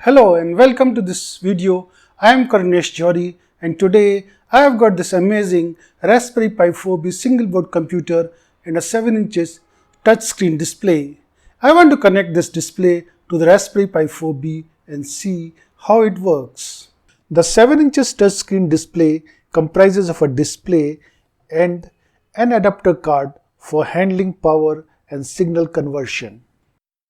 Hello and welcome to this video. I am Karnesh Johri and today I have got this amazing Raspberry Pi 4B single board computer and a 7 inches touchscreen display. I want to connect this display to the Raspberry Pi 4B and see how it works. The 7 inches touchscreen display comprises of a display and an adapter card for handling power and signal conversion.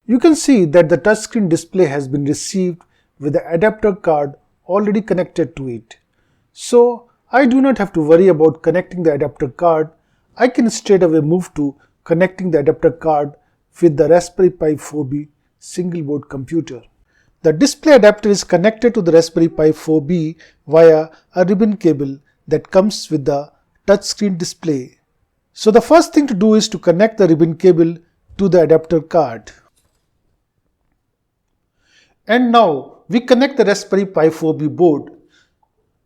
You can see that the touchscreen display has been received with the adapter card already connected to it. So I do not have to worry about connecting the adapter card. I can straight away move to connecting the adapter card with the Raspberry Pi 4B single board computer. The display adapter is connected to the Raspberry Pi 4B via a ribbon cable that comes with the touchscreen display. So the first thing to do is to connect the ribbon cable to the adapter card. And now we connect the Raspberry Pi 4B board.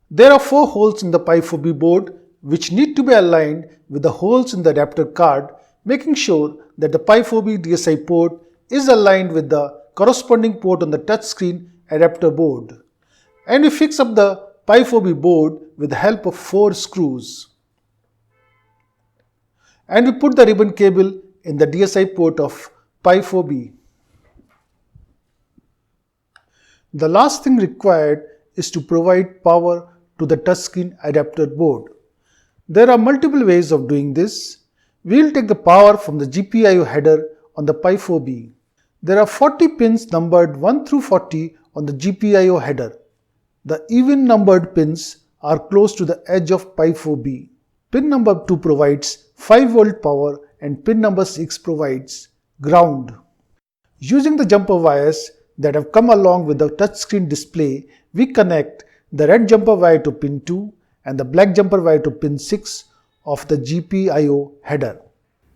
There are 4 holes in the Pi 4B board which need to be aligned with the holes in the adapter card, making sure that the Pi 4B DSI port is aligned with the corresponding port on the touchscreen adapter board. And we fix up the Pi 4B board with the help of 4 screws. And we put the ribbon cable in the DSI port of Pi 4B. The last thing required is to provide power to the touchscreen adapter board. There are multiple ways of doing this. We will take the power from the GPIO header on the Pi 4B. There are 40 pins numbered 1 through 40 on the GPIO header. The even numbered pins are close to the edge of Pi 4B. Pin number 2 provides 5 volt power and pin number 6 provides ground. Using the jumper wires that have come along with the touchscreen display, we connect the red jumper wire to pin 2 and the black jumper wire to pin 6 of the GPIO header.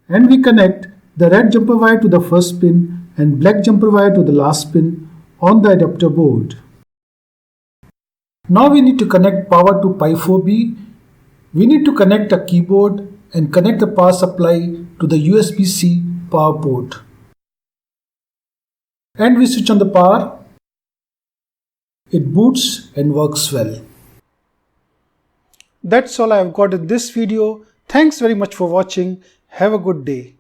And we connect the red jumper wire to the first pin and black jumper wire to the last pin on the adapter board. Now we need to connect power to Pi 4B. We need to connect a keyboard and connect the power supply to the USB-C power port. And we switch on the power. It boots and works well. That's all I have got in this video. Thanks very much for watching. Have a good day.